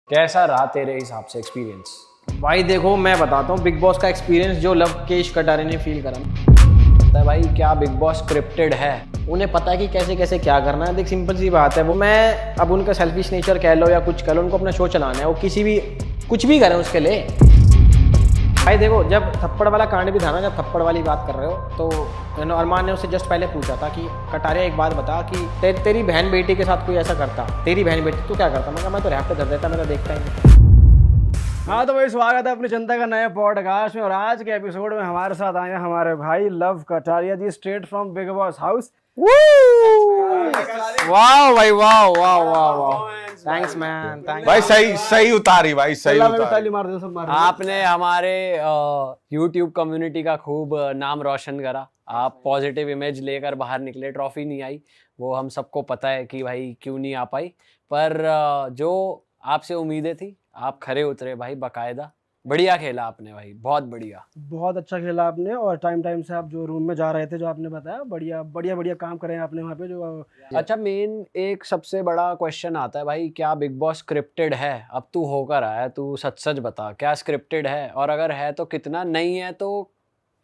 कैसा रहा तेरे हिसाब से एक्सपीरियंस? भाई देखो, मैं बताता हूँ बिग बॉस का एक्सपीरियंस जो लवकेश कटारे ने फील करा। पता है भाई, क्या बिग बॉस स्क्रिप्टेड है? उन्हें पता है कि कैसे कैसे क्या करना है। देख, सिंपल सी बात है, वो मैं अब उनका सेल्फिश नेचर कह लो या कुछ कह लो, उनको अपना शो चलाना है। वो कुछ भी करें उसके लिए। भाई देखो, जब थप्पड़ वाला कांड भी था ना, जब थप्पड़ वाली बात कर रहे हो, तो अरमान ने उससे जस्ट पहले पूछा था कि कटारिया एक बात बता कि तेरी बहन बेटी के साथ कोई ऐसा करता, तेरी बहन बेटी, तू क्या करता? मैं कहा मैं तो रैप पे धर देता, मैं तो देखता ही नहीं। हाँ तो भाई, स्वागत है अपनी जनता का नए पॉडकास्ट में। और आज के एपिसोड में हमारे साथ आए हैं हमारे भाई Luv Kataria ji, straight from Bigg Boss house. वाह भाई, वाह वाह वाह वाह, थैंक्स मैन, थैंक्स भाई। सही उतारी भाई, सही अल्लाह में भी उतारी। ताली मार दे, सब मार दे। आपने हमारे YouTube कम्युनिटी का खूब नाम रोशन करा। आप पॉजिटिव इमेज लेकर बाहर निकले। ट्रॉफी नहीं आई, वो हम सबको पता है कि भाई क्यों नहीं आ पाई, पर जो आपसे उम्मीदें थी आप खरे उतरे भाई, बाकायदा। बढ़िया खेला आपने भाई, बहुत बढ़िया। बहुत अच्छा खेला आपने। और टाइम से आप जो रूम में जा रहे थे, जो आपने बताया, बढ़िया बढ़िया बढ़िया काम करे आपने वहाँ पे। जो अच्छा, मेन एक सबसे बड़ा क्वेश्चन आता है भाई, क्या बिग बॉस स्क्रिप्टेड है? अब तू होकर आया, तू सच सच बता, क्या स्क्रिप्टेड है? और अगर है तो कितना? नहीं है तो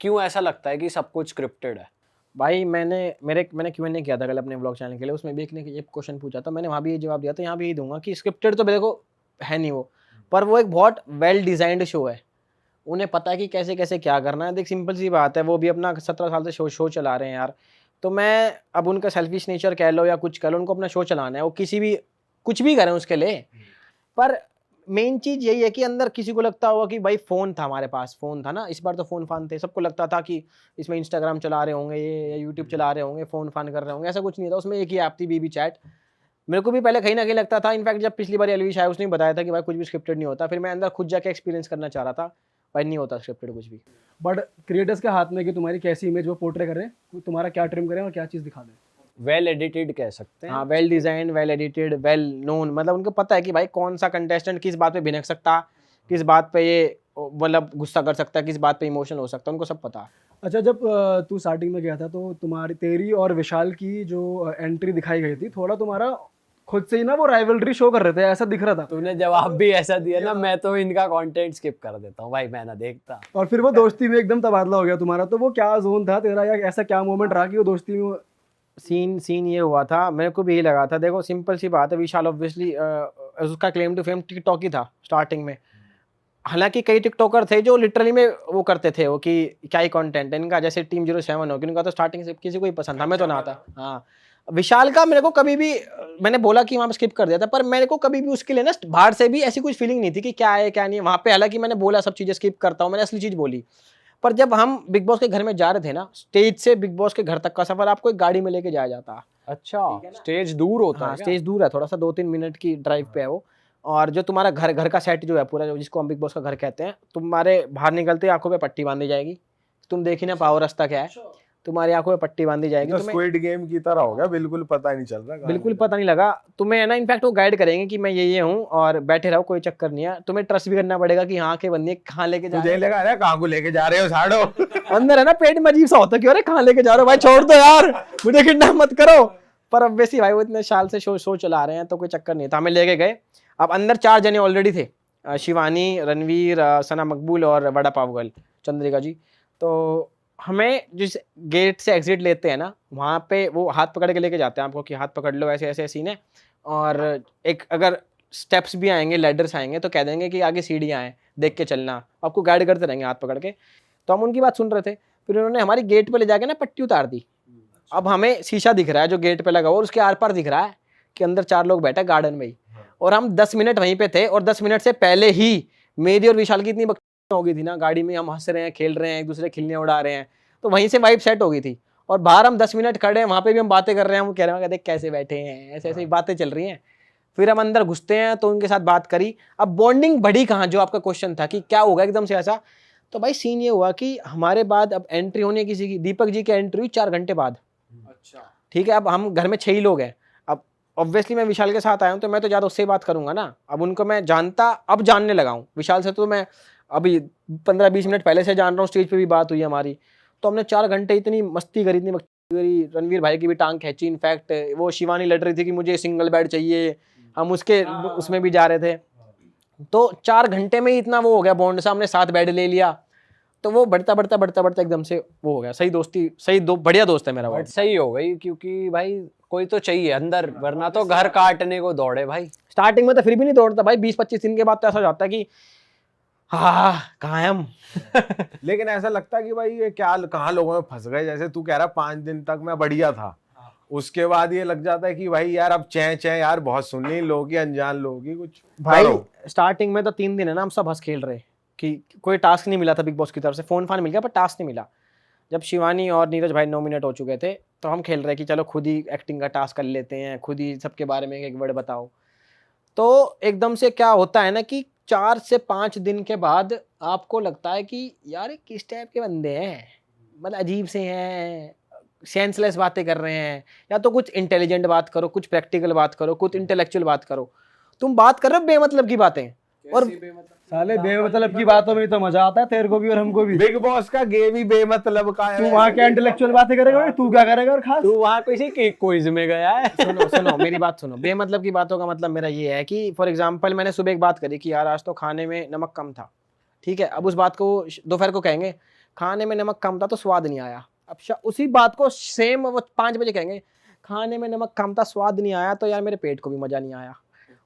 क्यों ऐसा लगता है कि सब कुछ स्क्रिप्टेड है? भाई मैंने Q&A किया था कल अपने ब्लॉग चैनल के लिए। उसमें भी एक ने ये क्वेश्चन पूछा था, मैंने वहाँ भी ये जवाब दिया था, यहाँ भी यही दूंगा कि स्क्रिप्टेड तो देखो है नहीं वो, पर वो एक बहुत वेल डिजाइंड शो है। उन्हें पता है कि कैसे कैसे क्या करना है। देख, सिंपल सी बात है, वो भी अपना 17 साल से शो चला रहे हैं यार। तो मैं अब उनका सेल्फिश नेचर कह लो या कुछ कह लो, उनको अपना शो चलाना है। वो कुछ भी करें उसके लिए। पर मेन चीज यही है कि अंदर किसी को लगता होगा कि भाई फोन था, हमारे पास फोन था ना, इस बार तो फोन फान थे, सबको लगता था कि इसमें इंस्टाग्राम चला रहे होंगे ये, या यूट्यूब चला रहे होंगे, फोन फान कर रहे होंगे। ऐसा कुछ नहीं था, उसमें एक ही ऐप थी, बीबी चैट। मेरे को भी पहले कहीं ना कहीं लगता था। इनफैक्ट जब पिछली बार एलविश आया, उसने बताया था कि भाई कुछ भी स्क्रिप्टेड नहीं होता। फिर मैं अंदर खुद जाके एक्सपीरियंस करना चाह रहा था, भाई नहीं होता स्क्रिप्टेड कुछ भी। बट क्रिएटर्स के हाथ में कि तुम्हारी कैसी इमेज वो पोर्ट्रे करें, तुम्हारा क्या ट्रिम करें और क्या चीज़ दिखा दें। वेल एडिटेड कह सकते हैं। हाँ, well designed, well edited, well known. मतलब उनको पता है कि भाई कौन सा कंटेस्टेंट किस बात पे भिनक सकता, किस बात पे ये मतलब गुस्सा कर सकता है, किस बात पे इमोशनल हो सकता है, उनको सब पता है। अच्छा, जब तू स्टार्टिंग में गया था तो तेरी और विशाल की जो एंट्री दिखाई गई थी, थोड़ा तुम्हारा खुद से ही ना वो राइवलरी शो कर रहे थे, ऐसा दिख रहा था। तूने जवाब भी ऐसा दिया ना, मैं तो इनका कंटेंट स्किप कर देता हूँ भाई, मैं ना देखता। और फिर वो दोस्ती में एकदम तबादला हो गया तुम्हारा। तो वो क्या जोन था तेरा, या ऐसा क्या मोमेंट रहा कि वो दोस्ती में सीन ये हुआ था, मेरे को भी यही लगा था। देखो, सिंपल सी बात है, विशाल ऑब्वियसली उसका क्लेम टू फेम टिकटॉक ही था स्टार्टिंग में। हालांकि कई टिकटॉकर थे जो लिटरली में वो करते थे वो कि क्या ही कंटेंट है इनका, जैसे टीम 07 हो, उनका तो स्टार्टिंग से किसी को ही पसंद था, मैं तो ना था। हाँ, विशाल का मेरे को कभी भी, मैंने बोला कि वहाँ पे स्किप कर दिया था, पर मेरे को कभी भी उसके लिए ना बाहर से भी ऐसी कुछ फीलिंग नहीं थी कि क्या है क्या नहीं है वहाँ पे। हालांकि मैंने बोला सब चीज़ें स्किप करता हूँ, मैंने असली चीज़ बोली। पर जब हम बिग बॉस के घर में जा रहे थे ना, स्टेज से बिग बॉस के घर तक का सफर आपको एक गाड़ी में लेके जाया जाता है। अच्छा, स्टेज दूर होता हाँ, है क्या? स्टेज दूर है थोड़ा सा, 2-3 मिनट की ड्राइव पे है वो। और जो तुम्हारा घर का सेट जो है पूरा, जो जिसको हम बिग बॉस का घर कहते हैं, तुम्हारे बाहर निकलते आंखों पे पट्टी बांधी जाएगी। तुम देखी ना पावर रास्ता क्या है, तुम्हारी आंखों में पट्टी बांधी जाएगी। तो तुम्हें स्क्विड गेम की तरह हो गया, बिल्कुल पता ही नहीं चल रहा। बिल्कुल पता नहीं लगा तुम्हें, है ना। इनफैक्ट वो गाइड करेंगे कि मैं ये हूँ और बैठे रहो, कोई चक्कर नहीं है। तुम्हें ट्रस्ट भी करना पड़ेगा कि हाँ के बंदी कहाँ लेके जा रहे तुझे लगा ना कहाँ को लेके जा रहे हो साड़ो। हो। अंदर है ना पेट में अजीब सा होता है कि अरे कहाँ लेके जा रहे हो भाई, छोड़ दो यार, मुझे किडनैप मत करो। पर ऑब्वियसली भाई वो इतने साल से शो चला रहे हैं तो कोई चक्कर नहीं था, हमें लेके गए। अब अंदर 4 जने ऑलरेडी थे, शिवानी, रणवीर, सना मकबूल और वड़ा पाव गर्ल चंद्रिका जी। तो हमें जिस गेट से एग्जिट लेते हैं ना, वहाँ पे वो हाथ पकड़ के लेके जाते हैं आपको कि हाथ पकड़ लो, ऐसे ऐसे सीन है। और एक अगर स्टेप्स भी आएंगे, लैडर्स आएंगे, तो कह देंगे कि आगे सीढ़ियाँ हैं, देख के चलना, आपको गाइड करते रहेंगे हाथ पकड़ के। तो हम उनकी बात सुन रहे थे, फिर उन्होंने हमारी गेट पे ले जाके ना पट्टी उतार दी। अब हमें शीशा दिख रहा है जो गेट पे लगा हुआ, और उसके आर पार दिख रहा है कि अंदर 4 लोग बैठे गार्डन में ही। और हम 10 मिनट वहीं पे थे, और 10 मिनट से पहले ही मेरी और विशाल की इतनी बकचोदी हो गई थी ना, गाड़ी में हम हंस रहे हैं, खेल रहे हैं, एक दूसरे खिलने उड़ा रहे हैं, तो वहीं से वाइब सेट हो गई थी। और बाहर हम 10 मिनट खड़े हैं, वहाँ पे भी हम बातें कर रहे हैं, हम कह रहे हैं देख कैसे बैठे हैं, ऐसे ऐसे बातें चल रही हैं। फिर हम अंदर घुसते हैं तो उनके साथ बात करी। अब बॉन्डिंग बढ़ी कहाँ, जो आपका क्वेश्चन था कि क्या होगा एकदम से ऐसा, तो भाई सीन ये हुआ कि हमारे बाद अब एंट्री होने किसी की, दीपक जी की एंट्री हुई 4 घंटे बाद। अच्छा, ठीक है, अब हम घर में 6 ही लोग हैं। अब ऑब्वियसली मैं विशाल के साथ आया हूँ तो मैं तो ज़्यादा उससे बात करूंगा ना। अब उनको मैं जानता, अब जानने लगा हूँ। विशाल से तो मैं अभी 15-20 मिनट पहले से जान रहा हूँ, स्टेज पे भी बात हुई हमारी। तो हमने 4 घंटे इतनी मस्ती करी, इतनी मस्ती करी, रणवीर भाई की भी टांग खींची। इनफैक्ट वो शिवानी लड़ रही थी कि मुझे सिंगल बेड चाहिए, हम उसके उसमें भी जा रहे थे। तो 4 घंटे में ही इतना वो हो गया बॉन्ड, सामने 7 बेड ले लिया, तो वो बढ़ता बढ़ता बढ़ता बढ़ता एकदम से वो हो गया। सही दोस्ती, सही बढ़िया दोस्त है मेरा वो। बट सही हो गई, क्योंकि भाई कोई तो चाहिए अंदर, वरना तो घर काटने को दौड़े भाई। स्टार्टिंग में तो फिर भी नहीं दौड़ता भाई, 20-25 दिन के बाद तो ऐसा हो जाता है कि हाँ कहाँ हैं हम। लेकिन ऐसा लगता है कि भाई ये क्या कहाँ लोगों में फंस गए। जैसे तू कह रहा 5 दिन तक मैं बढ़िया था, उसके बाद ये लग जाता है कि भाई यार अब चैं चैं यार बहुत सुन ली, लोगों की अनजान लोगों की कुछ भाई करो। स्टार्टिंग में तो 3 दिन है ना हम सब हंस खेल रहे कि कोई टास्क नहीं मिला था बिग बॉस की तरफ से, फोन फान मिल गया पर टास्क नहीं मिला। जब शिवानी और नीरज भाई नॉमिनेट हो चुके थे तो हम खेल रहे कि चलो खुद ही एक्टिंग का टास्क कर लेते हैं, खुद ही सबके बारे में एक वर्ड बताओ। तो एकदम से क्या होता है ना कि 4 से 5 दिन के बाद आपको लगता है कि यार ये किस टाइप के बंदे हैं, मतलब अजीब से हैं, सेंसलेस बातें कर रहे हैं, या तो कुछ इंटेलिजेंट बात करो, कुछ प्रैक्टिकल बात करो, कुछ इंटेलेक्चुअल बात करो। तुम बात कर रहे हो बेमतलब की बातें, और साले बेमतलब की बातों में तो मजा आता है तेरे को भी और हमको भी। बिग बॉस का गेम ही बेमतलब का है। तू वहाँ क्या इंटेलेक्चुअल बातें करेगा भाई, तू क्या करेगा और खास? तू वहाँ किसी के क्विज में गया है? सुनो सुनो मेरी बात सुनो। बेमतलब की बातों का मतलब मेरा ये है कि फॉर एग्जांपल मैंने सुबह एक बात करी कि यार आज तो खाने में नमक कम था, ठीक है। अब उस बात को दोपहर को कहेंगे खाने में नमक कम था तो स्वाद नहीं आया। अब उसी बात को सेम वो 5 बजे कहेंगे खाने में नमक कम था स्वाद नहीं आया, तो यार मेरे पेट को भी मजा नहीं आया।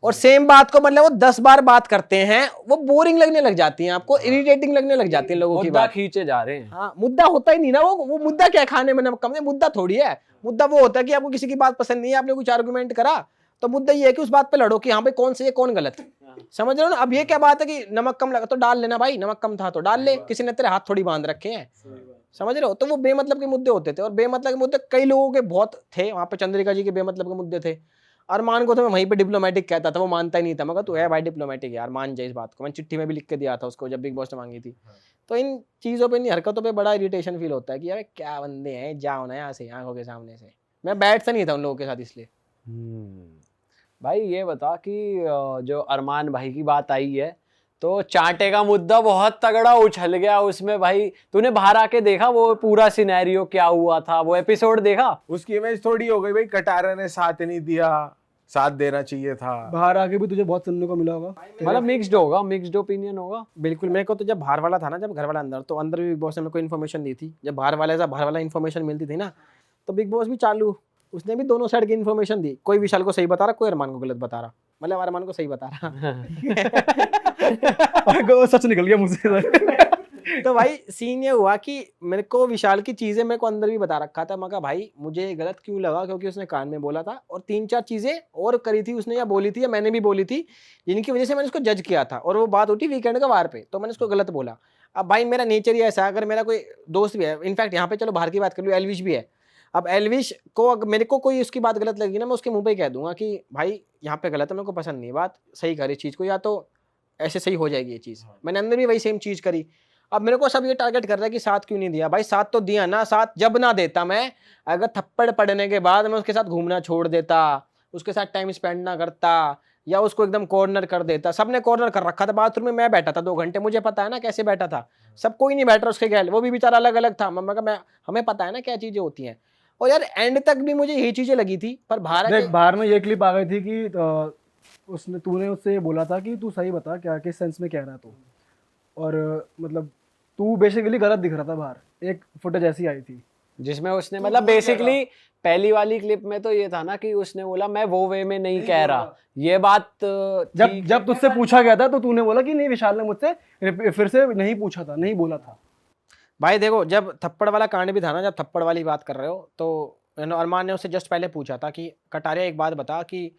और सेम बात को मतलब वो 10 बार बात करते हैं, वो बोरिंग लगने लग जाती है, आपको इरिटेटिंग लगने लग जाती है लोगों की मुद्दा बात। खींचे जा रहे हैं। हाँ मुद्दा होता ही नहीं ना, वो मुद्दा क्या है, खाने में नमक कम है, मुद्दा थोड़ी है। मुद्दा वो होता है कि आपको किसी की बात पसंद नहीं है, आपने कुछ आर्गुमेंट करा, तो मुद्दा ये है कि उस बात पे लड़ो कि हाँ भाई कौन सही है कौन गलत, समझ रहे हो ना। अब ये क्या बात है कि नमक कम लगा तो डाल लेना भाई, नमक कम था तो डाल ले, किसी ने तेरे हाथ थोड़ी बांध रखे हैं, समझ रहे हो। तो वो बेमतलब के मुद्दे होते थे, और बेमतलब के मुद्दे कई लोगों के बहुत थे वहां पे। चंद्रिका जी के बेमतलब के मुद्दे थे। अरमान को तो मैं वहीं पे डिप्लोमेटिक कहता था, वो मानता ही नहीं था। मगर तू है भाई डिप्लोमेटिक यार, मान जाए इस बात को। मैंने चिट्ठी में भी लिख के दिया था उसको जब बिग बॉस ने मांगी थी। तो इन चीज़ों पे, इन हरकतों पे बड़ा इरिटेशन फील होता है कि यार क्या बंदे हैं, जाओ ना यहाँ से, आंखों के सामने से। मैं बैठता नहीं था उन लोगों के साथ इसलिए। भाई ये बता कि जो अरमान भाई की बात आई है, तो चांटे का मुद्दा बहुत तगड़ा उछल गया उसमें भाई। तूने बाहर आके देखा वो पूरा सिनेरियो क्या हुआ था, वो एपिसोड देखा? उसकी इमेज थोड़ी हो गई भाई, कटारा ने साथ नहीं दिया, साथ देना चाहिए था। बाहर आके भी तुझे बहुत सुनने को मिला होगा। मतलब मिक्स्ड होगा, मिक्स्ड ओपिनियन होगा। बिल्कुल। मेरे को तो जब बाहर वाला था ना, जब घर वाला अंदर, तो अंदर भी बिग बॉस ने मेरे को इन्फॉर्मेशन दी थी। जब बाहर वाला इन्फॉर्मेशन मिलती थी ना, तो बिग बॉस भी चालू, उसने भी दोनों साइड की इन्फॉर्मेशन दी। कोई विशाल को सही बता रहा, कोई अरमान को गलत बता रहा, मतलब अरमान को सही बता रहा। वो सच निकल गया मुझसे। तो भाई सीन ये हुआ कि मेरे को विशाल की चीजें मेरे को अंदर भी बता रखा था। मैं कहा भाई मुझे गलत क्यों लगा, क्योंकि उसने कान में बोला था और 3-4 चीजें और करी थी उसने, या बोली थी या मैंने भी बोली थी, जिनकी वजह से मैंने उसको जज किया था। और वो बात उठी वीकेंड का वार पे, तो मैंने उसको गलत बोला। अब भाई मेरा नेचर ही ऐसा, अगर मेरा कोई दोस्त भी है, इनफैक्ट यहाँ पे चलो बाहर की बात कर लूँ, एलविश भी है। अब एलविश को अगर मेरे को कोई उसकी बात गलत लगी ना, मैं उसके मुंह पे ही कह दूंगा कि भाई यहाँ पे गलत है, मेरे को पसंद नहीं बात, सही कर इस चीज़ को, या तो ऐसे सही हो जाएगी ये चीज़। मैंने अंदर भी वही सेम चीज़ करी। अब मेरे को सब ये टारगेट कर रहा है कि साथ क्यों नहीं दिया। भाई साथ तो दिया ना, साथ जब ना देता मैं, अगर थप्पड़ पड़ने के बाद मैं उसके साथ घूमना छोड़ देता, उसके साथ टाइम स्पेंड ना करता, या उसको एकदम कॉर्नर कर देता। सबने कॉर्नर कर रखा था, बाथरूम में मैं बैठा था 2 घंटे, मुझे पता है ना कैसे बैठा था। सब कोई नहीं बैठ रहा उसके गैल, वो भी बेचारा अलग अलग था। मम्मा का मैं, हमें पता है ना क्या चीज़ें होती हैं। और यार एंड तक भी मुझे यही चीज़ें लगी थी, पर देख बाहर में ये क्लिप आ गई थी कि उसने, तूने उससे बोला था कि तू सही बता क्या किस सेंस में कह रहा है तू, और मतलब तू बेसिकली गलत दिख रहा था बाहर। एक फुटेज ऐसी आई थी जिसमें उसने मतलब बेसिकली पहली वाली क्लिप में तो ये था ना कि उसने बोला मैं वो वे में नहीं कह रहा, ये बात जब तुझसे पूछा गया था तो तूने बोला कि नहीं विशाल ने मुझसे फिर से नहीं पूछा था, नहीं बोला था। भाई देखो जब थप्पड़ वाला कांड भी था ना, जब थप्पड़ वाली बात कर रहे हो, तो अरमान ने उससे जस्ट पहले पूछा था कि कटारिया एक बात बता कि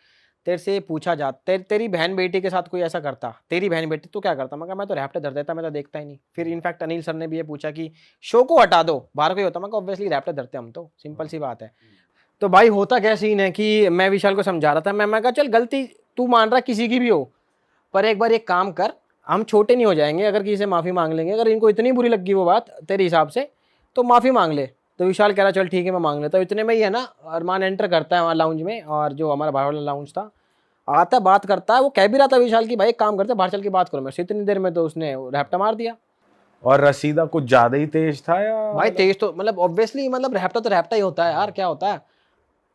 तेरे से पूछा जा, तेरी बहन बेटी के साथ कोई ऐसा करता, तेरी बहन बेटी तो क्या करता। मैं तो रैप्टर धर देता, मैं तो देखता ही नहीं। फिर इनफैक्ट अनिल सर ने भी ये पूछा कि शो को हटा दो, बाहर कोई होता। मैं ऑब्वियसली रैप्टर धरते हम तो, सिंपल सी बात है। तो भाई होता क्या सीन है कि मैं विशाल को समझा रहा था, मैं कहा चल गलती तू मान रहा किसी की भी हो, पर एक बार एक काम कर, हम छोटे नहीं हो जाएंगे अगर किसी से माफ़ी मांग लेंगे। अगर इनको इतनी बुरी लगी वो बात तेरे हिसाब से तो माफ़ी मांग ले। तो विशाल कह रहा चल ठीक है मैं मांग लेता हूँ। इतने में ही है ना अरमान एंटर करता है वहाँ लाउंज में, और जो हमारा बाहर वाला लाउंज था, आता बात करता है। वो कह भी रहा था विशाल की भाई एक काम करते बाहर चल के बात करो मेरे से, इतनी देर में तो उसने रैप्टा मार दिया। और रसीदा कुछ ज्यादा ही तेज था या भाई तेज तो मतलब ऑब्वियसली, मतलब रैप्टा तो रैप्टा ही होता है यार, क्या होता है।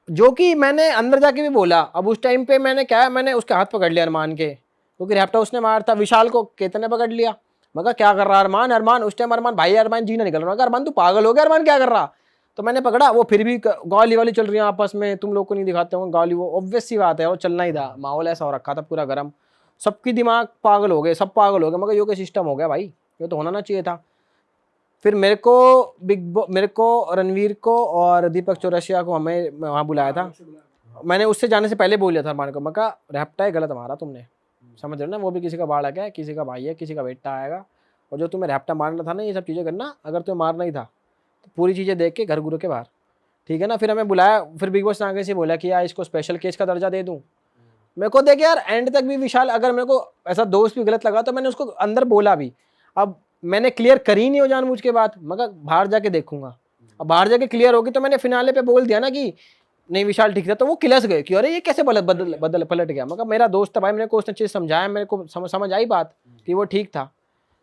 जो कि मैंने अंदर जाके भी बोला। अब उस टाइम पे मैंने क्या है, मैंने उसके हाथ पकड़ लिया अरमान के, क्योंकि रैप्टा उसने मारा था। विशाल को केतन ने पकड़ लिया। मैं कहा क्या कर रहा है अरमान? अरमान उस टाइम अरमान भाई अरमान जीना निकल रहा। मैं कहा अरमान तू पागल हो गया, अरमान क्या कर रहा? तो मैंने पकड़ा, वो फिर भी गाली वाली चल रही है आपस में, तुम लोग को नहीं दिखाते हो गाली, वो ऑब्वियस सी बात है, वो चलना ही था। माहौल ऐसा हो रखा था पूरा गर्म, सबकी दिमाग पागल हो गए, सब पागल हो गए। मगर यो के सिस्टम हो गया भाई, ये तो होना ना चाहिए था। फिर मेरे को रणवीर को और दीपक चौरसिया को हमें वहाँ बुलाया था। मैंने उससे जाने से पहले बोल दिया था अरमान को, मैं कहा रैप्टा है गलत मारा तुमने, समझ रहे हो ना, वो भी किसी का बालक है, किसी का भाई है, किसी का बेटा आएगा, और जो तुम्हें रैप्टा मारना था ना, ये सब चीज़ें करना, अगर तुम्हें मारना ही था तो पूरी चीज़ें देख के घर गुरु के बाहर, ठीक है ना। फिर हमें बुलाया, फिर बिग बॉस ने आगे से बोला कि यार इसको स्पेशल केस का दर्जा दे दूँ। मेरे को देख यार एंड तक भी विशाल, अगर मेरे को ऐसा दोस्त भी गलत लगा तो मैंने उसको अंदर बोला भी। अब मैंने क्लियर करी नहीं हो जानबूझ के बात, मगर बाहर जाके देखूंगा। अब बाहर जाके क्लियर होगी तो मैंने फिनाले पे बोल दिया ना कि नहीं विशाल ठीक था, तो वो किलस गए कि अरे ये कैसे बदल पलट गया। मगर मेरा दोस्त था भाई, मेरे को उसने चीज़ समझाया, मेरे को समझ आई बात कि वो ठीक था।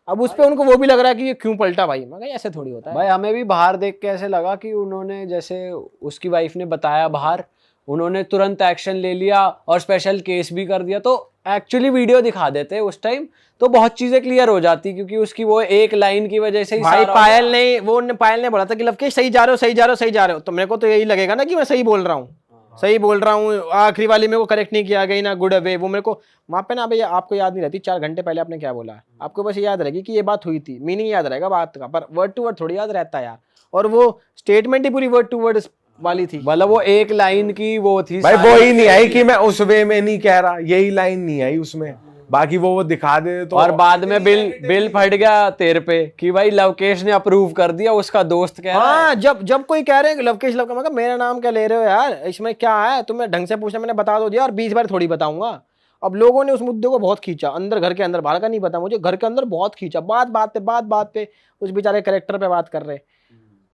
अब उस पे उनको वो भी लग रहा है कि ये क्यों पलटा भाई, मगर ऐसे थोड़ी होता है भाई। हमें भी बाहर देख के ऐसे लगा कि उन्होंने, जैसे उसकी वाइफ ने बताया बाहर, उन्होंने तुरंत एक्शन ले लिया और स्पेशल केस भी कर दिया। तो एक्चुअली वीडियो दिखा देते उस टाइम तो बहुत चीजें क्लियर हो जाती, क्योंकि उसकी वो एक लाइन की वजह से ही भाई। सारा पायल ने बोला था कि लवकेश सही जा रहे हो, सही जा रहे हो, सही जा रहे हो, तो मेरे को तो यही लगेगा ना कि मैं सही बोल रहा हूँ, सही बोल रहा हूँ। आखिरी वाली मेरे को करेक्ट नहीं किया गई ना, गुड अवे, वो मेरे को वहाँ पे ना भैया आपको याद नहीं रहती 4 घंटे पहले आपने क्या बोला है, आपको बस याद रहेगी कि ये बात हुई थी, मीनिंग याद रहेगा बात का, पर वर्ड टू वर्ड थोड़ी याद रहता है यार। और वो स्टेटमेंट ही पूरी वर्ड टू वर्ड वाली थी, मतलब वो एक लाइन की वो थी भाई। वो ही नहीं आई कि मैं उस वे में नहीं कह रहा, यही लाइन नहीं आई उसमें, बाकी वो दिखा दे तो। और बाद में बिल फट गया तेरे पे कि भाई लवकेश ने अप्रूव कर दिया, उसका दोस्त कह रहा है। हाँ, जब कोई कह रहे हैं लवकेश लवकेश, मैं कहा मेरा नाम क्या ले रहे हो यार, इसमें क्या है, तुम्हें ढंग से पूछना, मैंने बता दो दिया और 20 बार थोड़ी बताऊंगा। अब लोगों ने उस मुद्दे को बहुत खींचा अंदर, घर के अंदर, बाहर का नहीं पता मुझे, घर के अंदर बहुत खींचा, बात बात पे उस बेचारे कैरेक्टर पे बात कर रहे।